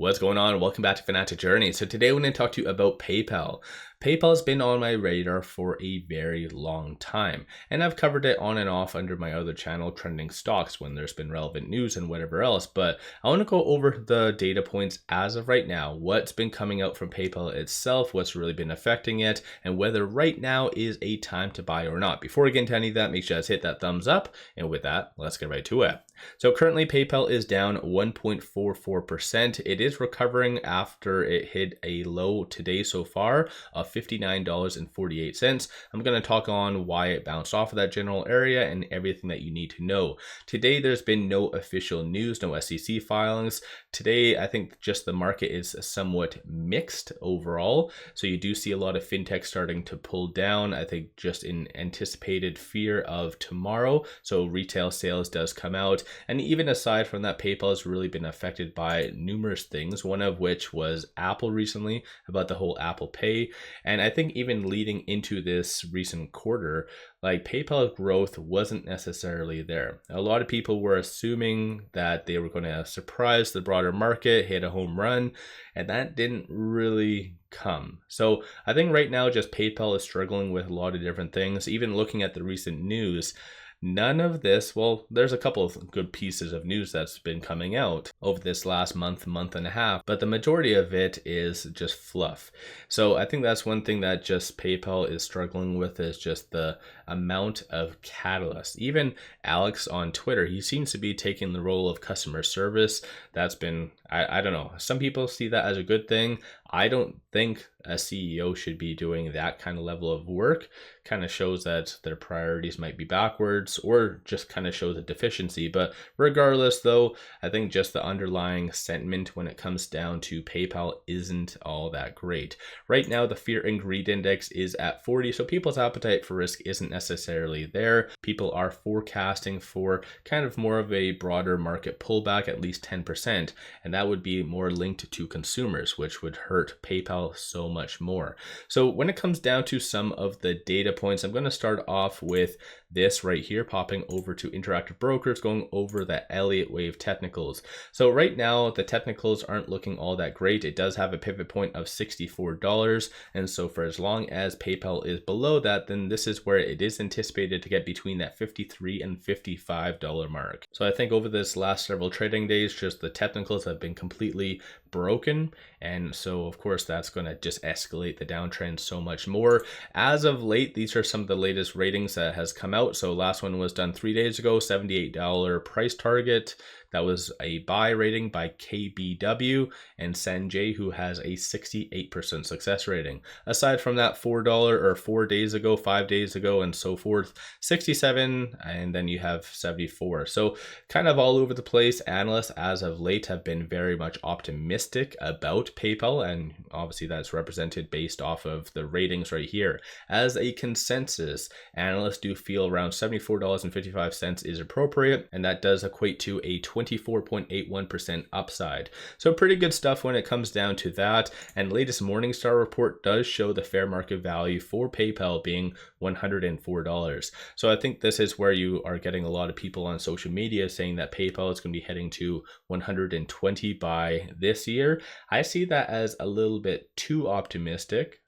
What's going on? Welcome back to Financial Journey. So today I'm going to talk to you about PayPal. PayPal has been on my radar for a very long time, and I've covered it on and off under my other channel, Trending Stocks, when there's been relevant news and whatever else. But I want to go over the data points as of right now, what's been coming out from PayPal itself, what's really been affecting it, and whether right now is a time to buy or not. Before we get into any of that, make sure you guys hit that thumbs up. And with that, let's get right to it. So currently PayPal is down 1.44%. It is recovering after it hit a low today so far of $59.48. I'm going to talk on why it bounced off of that general area and everything that you need to know. Today there's been no official news, no SEC filings. Today I think just the market is somewhat mixed overall. So you do see a lot of fintech starting to pull down, I think just in anticipated fear of tomorrow. So retail sales does come out. And even aside from that, PayPal has really been affected by numerous things, one of which was Apple recently about the whole Apple Pay. And I think even leading into this recent quarter, like PayPal growth wasn't necessarily there. A lot of people were assuming that they were going to surprise the broader market, hit a home run, and that didn't really come. So I think right now just PayPal is struggling with a lot of different things. Even looking at the recent news, none of this, well, there's a couple of good pieces of news that's been coming out over this last month and a half, but the majority of it is just fluff. So I think that's one thing that just PayPal is struggling with, is just the amount of catalyst. Even Alex on Twitter, he seems to be taking the role of customer service. That's been, I don't know, some people see that as a good thing. I don't think a CEO should be doing that kind of level of work. Kind of shows that their priorities might be backwards, or just kind of shows a deficiency. But regardless though, I think just the underlying sentiment when it comes down to PayPal isn't all that great. Right now, the fear and greed index is at 40. So people's appetite for risk isn't necessarily there. People are forecasting for kind of more of a broader market pullback, at least 10%. And that would be more linked to consumers, which would hurt PayPal so much more. So when it comes down to some of the data points, I'm going to start off with this right here, popping over to Interactive Brokers, going over the Elliott Wave technicals. So right now the technicals aren't looking all that great. It does have a pivot point of $64, and so for as long as PayPal is below that, then this is where it is anticipated to get between that $53 and $55 mark. So I think over this last several trading days, just the technicals have been completely broken, and so of course that's going to just escalate the downtrend so much more. As of late, these are some of the latest ratings that has come out. So last one was done 3 days ago, $78 price target. That was a buy rating by KBW and Sanjay, who has a 68% success rating. Aside from that, $4 or 4 days ago, 5 days ago, and so forth, 67, and then you have 74. So kind of all over the place. Analysts as of late have been very much optimistic about PayPal, and obviously that's represented based off of the ratings right here. As a consensus, analysts do feel around $74.55 is appropriate, and that does equate to a 24.81% upside. So pretty good stuff when it comes down to that. And latest Morningstar report does show the fair market value for PayPal being $104. So I think this is where you are getting a lot of people on social media saying that PayPal is going to be heading to 120 by this year. I see that as a little bit too optimistic,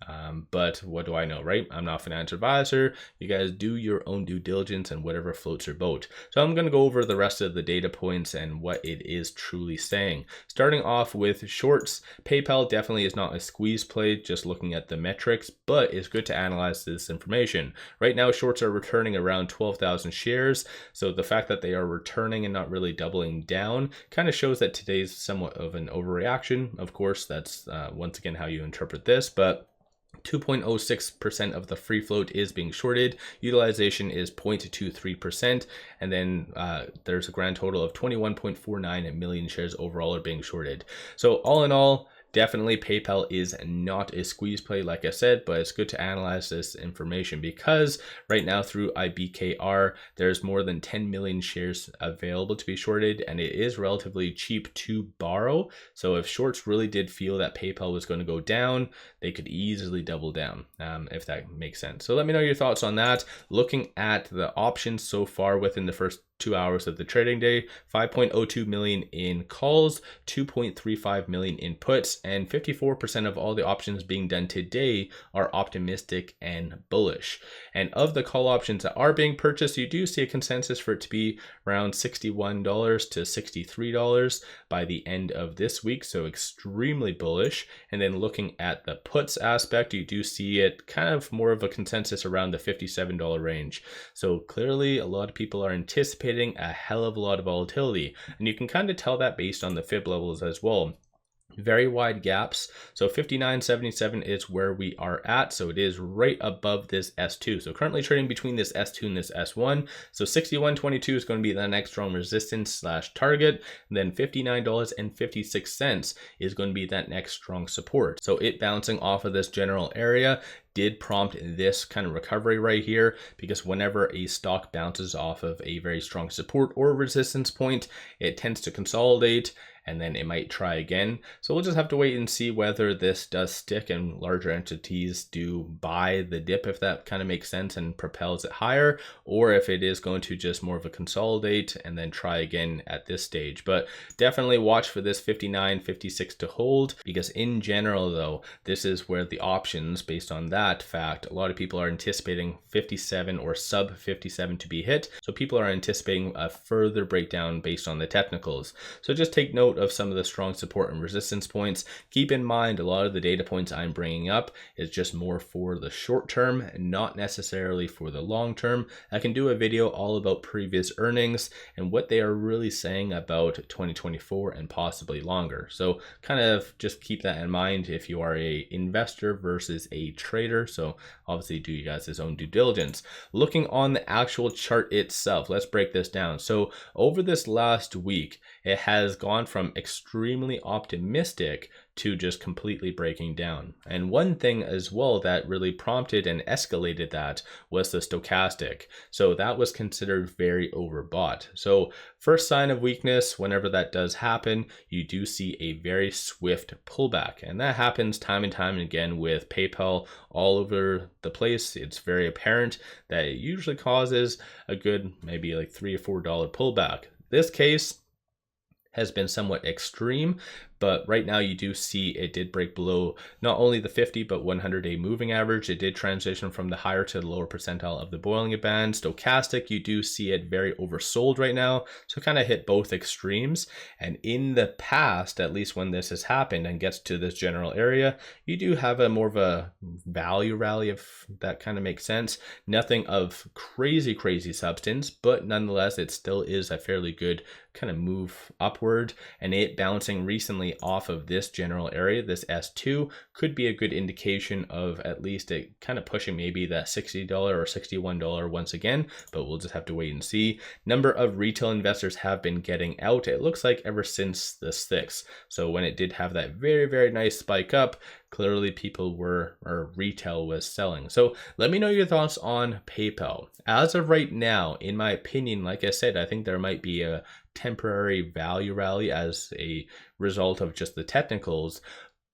but what do I know, right? I'm not a financial advisor. You guys do your own due diligence and whatever floats your boat. So I'm going to go over the rest of the data points and what it is truly saying. Starting off with shorts, PayPal definitely is not a squeeze play just looking at the metrics, but it's good to analyze this information. Right now, shorts are returning around 12,000 shares. So the fact that they are returning and not really doubling down kind of shows that today's somewhat of an overreaction. Of course, that's once again how you interpret this, but 2.06% of the free float is being shorted. Utilization is 0.23%. And then there's a grand total of 21.49 million shares overall are being shorted. So all in all, definitely PayPal is not a squeeze play, like I said, but it's good to analyze this information because right now through IBKR, there's more than 10 million shares available to be shorted, and it is relatively cheap to borrow. So if shorts really did feel that PayPal was going to go down, they could easily double down, if that makes sense. So let me know your thoughts on that. Looking at the options so far within the first 2 hours of the trading day, 5.02 million in calls, 2.35 million in puts, and 54% of all the options being done today are optimistic and bullish. And of the call options that are being purchased, you do see a consensus for it to be around $61 to $63 by the end of this week, so extremely bullish. And then looking at the puts aspect, you do see it kind of more of a consensus around the $57 range. So clearly a lot of people are anticipating a hell of a lot of volatility, and you can kind of tell that based on the fib levels as well. Very wide gaps. So 59.77 is where we are at. So it is right above this S2. So currently trading between this S2 and this S1. So 61.22 is going to be the next strong resistance / target. And then $59.56 is going to be that next strong support. So it bouncing off of this general area did prompt this kind of recovery right here, because whenever a stock bounces off of a very strong support or resistance point, it tends to consolidate and then it might try again. So we'll just have to wait and see whether this does stick and larger entities do buy the dip, if that kind of makes sense and propels it higher, or if it is going to just more of a consolidate and then try again at this stage. But definitely watch for this 59.56 to hold, because in general though, this is where the options, based on that fact, a lot of people are anticipating 57 or sub 57 to be hit. So people are anticipating a further breakdown based on the technicals. So just take note of some of the strong support and resistance points. Keep in mind, a lot of the data points I'm bringing up is just more for the short term and not necessarily for the long term. I can do a video all about previous earnings and what they are really saying about 2024 and possibly longer. So kind of just keep that in mind if you are a investor versus a trader. So obviously do you guys' own due diligence. Looking on the actual chart itself, let's break this down. So over this last week, it has gone from extremely optimistic to just completely breaking down. And one thing as well that really prompted and escalated that was the stochastic. So that was considered very overbought. So first sign of weakness, whenever that does happen, you do see a very swift pullback. And that happens time and time again with PayPal all over the place. It's very apparent that it usually causes a good maybe like $3 or $4 pullback. This case has been somewhat extreme, but right now you do see it did break below not only the 50 but 100-day moving average. It did transition from the higher to the lower percentile of the Bollinger Band. Stochastic, you do see it very oversold right now, so kind of hit both extremes. And in the past, at least when this has happened and gets to this general area, you do have a more of a value rally, if that kind of makes sense. Nothing of crazy substance, but nonetheless it still is a fairly good kind of move upward, and it bouncing recently off of this general area, this S2, could be a good indication of at least it kind of pushing maybe that $60 or $61 once again, but we'll just have to wait and see. Number of retail investors have been getting out, it looks like ever since the 6th. So when it did have that very nice spike up, clearly people were, or retail was selling. So let me know your thoughts on PayPal. As of right now, in my opinion, like I said, I think there might be a temporary value rally as a result of just the technicals,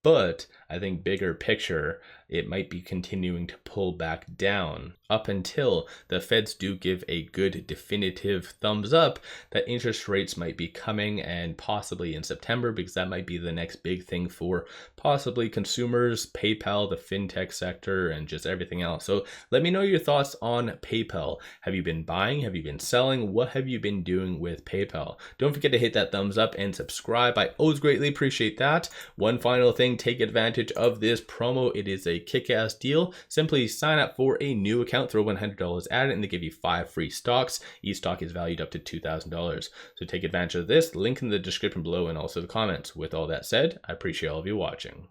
but I think bigger picture, it might be continuing to pull back down up until the Feds do give a good definitive thumbs up that interest rates might be coming, and possibly in September, because that might be the next big thing for possibly consumers, PayPal, the fintech sector, and just everything else. So let me know your thoughts on PayPal. Have you been buying? Have you been selling? What have you been doing with PayPal? Don't forget to hit that thumbs up and subscribe. I always greatly appreciate that. One final thing, take advantage of this promo. It is a kick-ass deal. Simply sign up for a new account, throw $100 at it, and they give you 5 free stocks. Each stock is valued up to $2,000. So take advantage of this. Link in the description below and also the comments. With all that said, I appreciate all of you watching.